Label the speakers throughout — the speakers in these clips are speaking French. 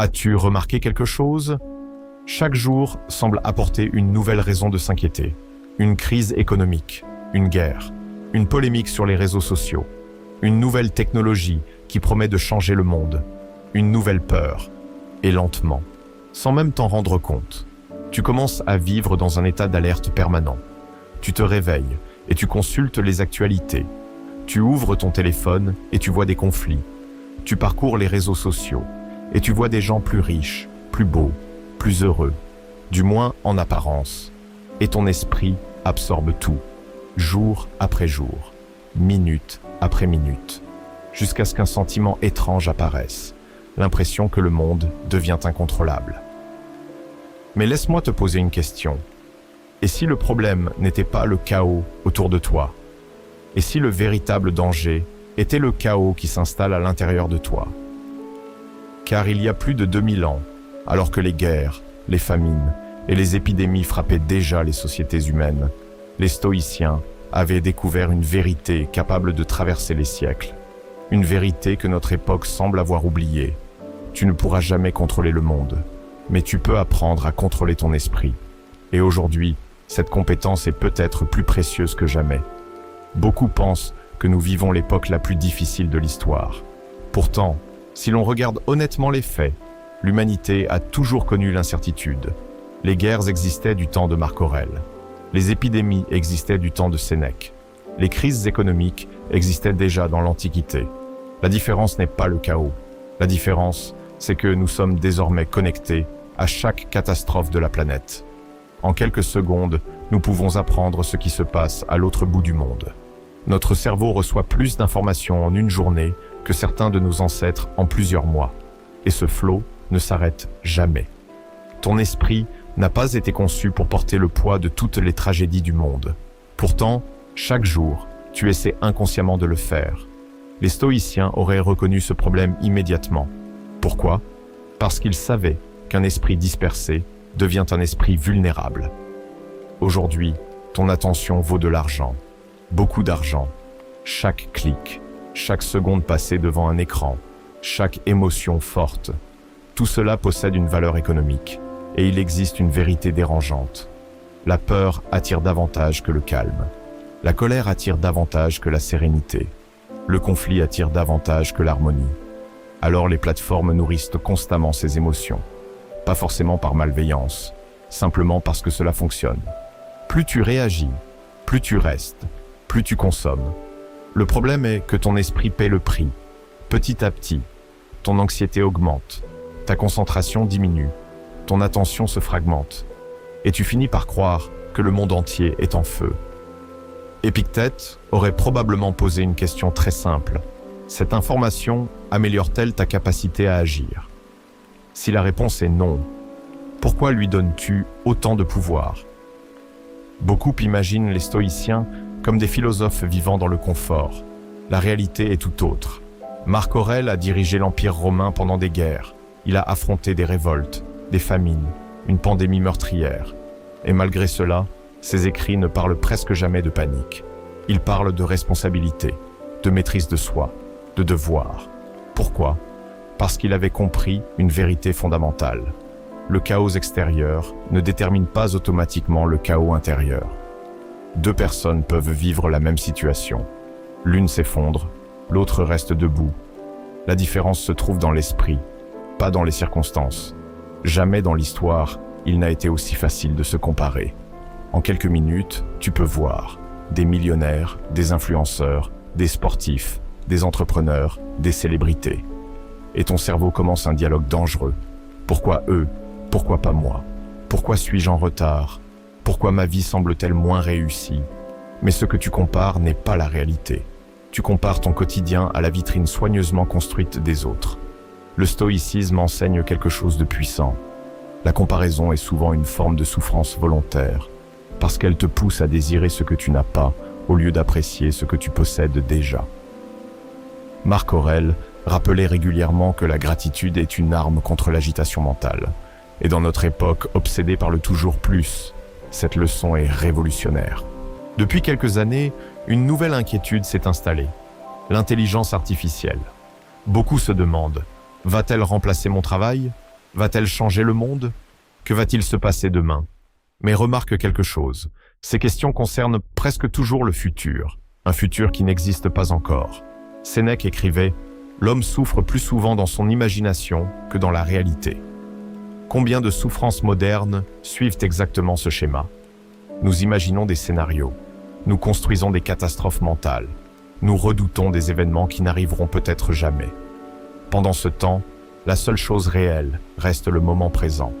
Speaker 1: As-tu remarqué quelque chose? Chaque jour semble apporter une nouvelle raison de s'inquiéter. Une crise économique, une guerre, une polémique sur les réseaux sociaux, une nouvelle technologie qui promet de changer le monde, une nouvelle peur. Et lentement, sans même t'en rendre compte, tu commences à vivre dans un état d'alerte permanent. Tu te réveilles et tu consultes les actualités. Tu ouvres ton téléphone et tu vois des conflits. Tu parcours les réseaux sociaux et tu vois des gens plus riches, plus beaux, plus heureux, du moins en apparence. Et ton esprit absorbe tout, jour après jour, minute après minute, jusqu'à ce qu'un sentiment étrange apparaisse, l'impression que le monde devient incontrôlable. Mais laisse-moi te poser une question. Et si le problème n'était pas le chaos autour de toi? Et si le véritable danger était le chaos qui s'installe à l'intérieur de toi? Car il y a plus de 2000 ans, alors que les guerres, les famines et les épidémies frappaient déjà les sociétés humaines, les stoïciens avaient découvert une vérité capable de traverser les siècles. Une vérité que notre époque semble avoir oubliée. Tu ne pourras jamais contrôler le monde, mais tu peux apprendre à contrôler ton esprit. Et aujourd'hui, cette compétence est peut-être plus précieuse que jamais. Beaucoup pensent que nous vivons l'époque la plus difficile de l'histoire. Pourtant, si l'on regarde honnêtement les faits, l'humanité a toujours connu l'incertitude. Les guerres existaient du temps de Marc Aurèle. Les épidémies existaient du temps de Sénèque. Les crises économiques existaient déjà dans l'Antiquité. La différence n'est pas le chaos. La différence, c'est que nous sommes désormais connectés à chaque catastrophe de la planète. En quelques secondes, nous pouvons apprendre ce qui se passe à l'autre bout du monde. Notre cerveau reçoit plus d'informations en une journée que certains de nos ancêtres en plusieurs mois. Et ce flot ne s'arrête jamais. Ton esprit n'a pas été conçu pour porter le poids de toutes les tragédies du monde. Pourtant, chaque jour, tu essaies inconsciemment de le faire. Les stoïciens auraient reconnu ce problème immédiatement. Pourquoi? Parce qu'ils savaient qu'un esprit dispersé devient un esprit vulnérable. Aujourd'hui, ton attention vaut de l'argent, beaucoup d'argent. Chaque clic, chaque seconde passée devant un écran, chaque émotion forte, tout cela possède une valeur économique, et il existe une vérité dérangeante. La peur attire davantage que le calme. La colère attire davantage que la sérénité. Le conflit attire davantage que l'harmonie. Alors les plateformes nourrissent constamment ces émotions. Pas forcément par malveillance, simplement parce que cela fonctionne. Plus tu réagis, plus tu restes, plus tu consommes. Le problème est que ton esprit paie le prix. Petit à petit, ton anxiété augmente, ta concentration diminue, ton attention se fragmente, et tu finis par croire que le monde entier est en feu. Épictète aurait probablement posé une question très simple. Cette information améliore-t-elle ta capacité à agir? Si la réponse est non, pourquoi lui donnes-tu autant de pouvoir? Beaucoup imaginent les stoïciens comme des philosophes vivant dans le confort. La réalité est tout autre. Marc Aurèle a dirigé l'Empire romain pendant des guerres. Il a affronté des révoltes, des famines, une pandémie meurtrière. Et malgré cela, ses écrits ne parlent presque jamais de panique. Ils parlent de responsabilité, de maîtrise de soi, de devoir. Pourquoi? Parce qu'il avait compris une vérité fondamentale. Le chaos extérieur ne détermine pas automatiquement le chaos intérieur. Deux personnes peuvent vivre la même situation. L'une s'effondre, l'autre reste debout. La différence se trouve dans l'esprit, pas dans les circonstances. Jamais dans l'histoire, il n'a été aussi facile de se comparer. En quelques minutes, tu peux voir des millionnaires, des influenceurs, des sportifs, des entrepreneurs, des célébrités. Et ton cerveau commence un dialogue dangereux. Pourquoi eux? Pourquoi pas moi? Pourquoi suis-je en retard? Pourquoi ma vie semble-t-elle moins réussie? Mais ce que tu compares n'est pas la réalité. Tu compares ton quotidien à la vitrine soigneusement construite des autres. Le stoïcisme enseigne quelque chose de puissant. La comparaison est souvent une forme de souffrance volontaire, parce qu'elle te pousse à désirer ce que tu n'as pas, au lieu d'apprécier ce que tu possèdes déjà. Marc Aurèle rappelait régulièrement que la gratitude est une arme contre l'agitation mentale. Et dans notre époque obsédée par le toujours plus, cette leçon est révolutionnaire. Depuis quelques années, une nouvelle inquiétude s'est installée. L'intelligence artificielle. Beaucoup se demandent, va-t-elle remplacer mon travail? Va-t-elle changer le monde? Que va-t-il se passer demain? Mais remarque quelque chose, ces questions concernent presque toujours le futur, un futur qui n'existe pas encore. Sénèque écrivait « L'homme souffre plus souvent dans son imagination que dans la réalité ». Combien de souffrances modernes suivent exactement ce schéma? Nous imaginons des scénarios, nous construisons des catastrophes mentales, nous redoutons des événements qui n'arriveront peut-être jamais. Pendant ce temps, la seule chose réelle reste le moment présent.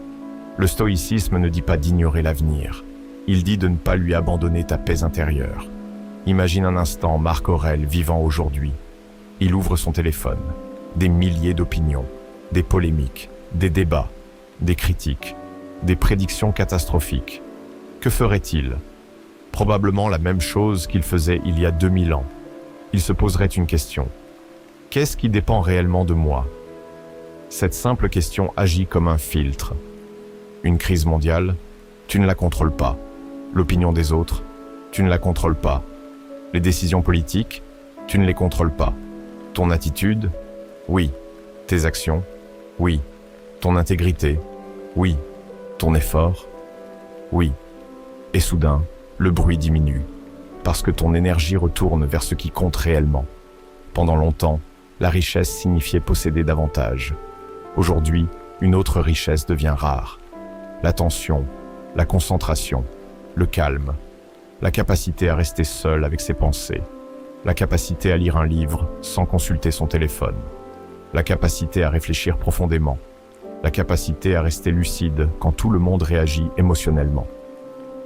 Speaker 1: Le stoïcisme ne dit pas d'ignorer l'avenir, il dit de ne pas lui abandonner ta paix intérieure. Imagine un instant Marc Aurèle vivant aujourd'hui. Il ouvre son téléphone, des milliers d'opinions, des polémiques, des débats, des critiques, des prédictions catastrophiques. Que ferait-il? Probablement la même chose qu'il faisait il y a 2000 ans. Il se poserait une question. Qu'est-ce qui dépend réellement de moi? Cette simple question agit comme un filtre. Une crise mondiale, tu ne la contrôles pas. L'opinion des autres, tu ne la contrôles pas. Les décisions politiques, tu ne les contrôles pas. Ton attitude, oui. Tes actions, oui. Ton intégrité, oui. Ton effort, oui. Et soudain, le bruit diminue, parce que ton énergie retourne vers ce qui compte réellement. Pendant longtemps, la richesse signifiait posséder davantage. Aujourd'hui, une autre richesse devient rare. L'attention, la concentration, le calme, la capacité à rester seul avec ses pensées, la capacité à lire un livre sans consulter son téléphone, la capacité à réfléchir profondément, la capacité à rester lucide quand tout le monde réagit émotionnellement.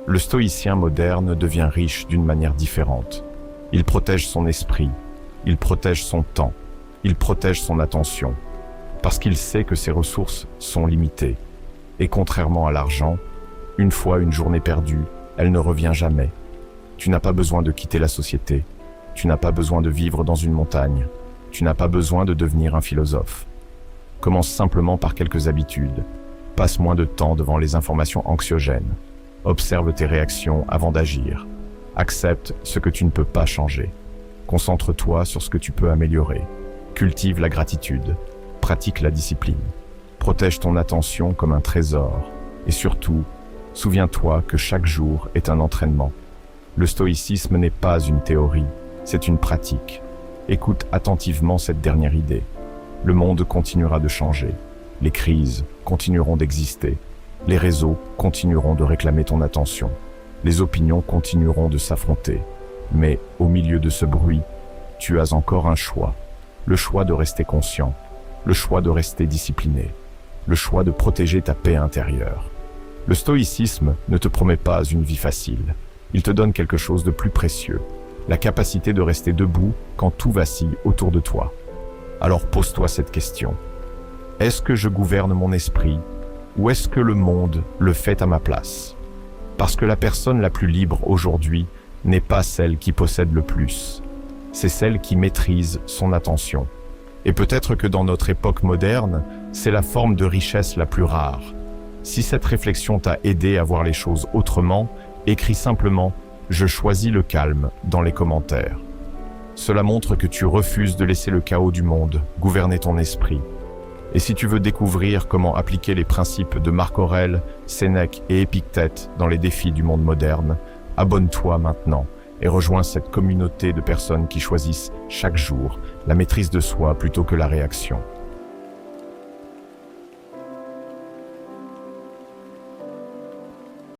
Speaker 1: Le stoïcien moderne devient riche d'une manière différente. Il protège son esprit, il protège son temps, il protège son attention, parce qu'il sait que ses ressources sont limitées. Et contrairement à l'argent, une fois une journée perdue, elle ne revient jamais. Tu n'as pas besoin de quitter la société, tu n'as pas besoin de vivre dans une montagne, tu n'as pas besoin de devenir un philosophe. Commence simplement par quelques habitudes, passe moins de temps devant les informations anxiogènes, observe tes réactions avant d'agir, accepte ce que tu ne peux pas changer, concentre-toi sur ce que tu peux améliorer, cultive la gratitude, pratique la discipline, protège ton attention comme un trésor et surtout, souviens-toi que chaque jour est un entraînement. Le stoïcisme n'est pas une théorie, c'est une pratique. Écoute attentivement cette dernière idée. Le monde continuera de changer, les crises continueront d'exister, les réseaux continueront de réclamer ton attention, les opinions continueront de s'affronter. Mais au milieu de ce bruit, tu as encore un choix. Le choix de rester conscient, le choix de rester discipliné, le choix de protéger ta paix intérieure. Le stoïcisme ne te promet pas une vie facile. Il te donne quelque chose de plus précieux, la capacité de rester debout quand tout vacille autour de toi. Alors pose-toi cette question. Est-ce que je gouverne mon esprit ou est-ce que le monde le fait à ma place? Parce que la personne la plus libre aujourd'hui n'est pas celle qui possède le plus, c'est celle qui maîtrise son attention. Et peut-être que dans notre époque moderne, c'est la forme de richesse la plus rare. Si cette réflexion t'a aidé à voir les choses autrement, écris simplement « Je choisis le calme » dans les commentaires. Cela montre que tu refuses de laisser le chaos du monde gouverner ton esprit. Et si tu veux découvrir comment appliquer les principes de Marc Aurèle, Sénèque et Épictète dans les défis du monde moderne, abonne-toi maintenant et rejoins cette communauté de personnes qui choisissent chaque jour la maîtrise de soi plutôt que la réaction.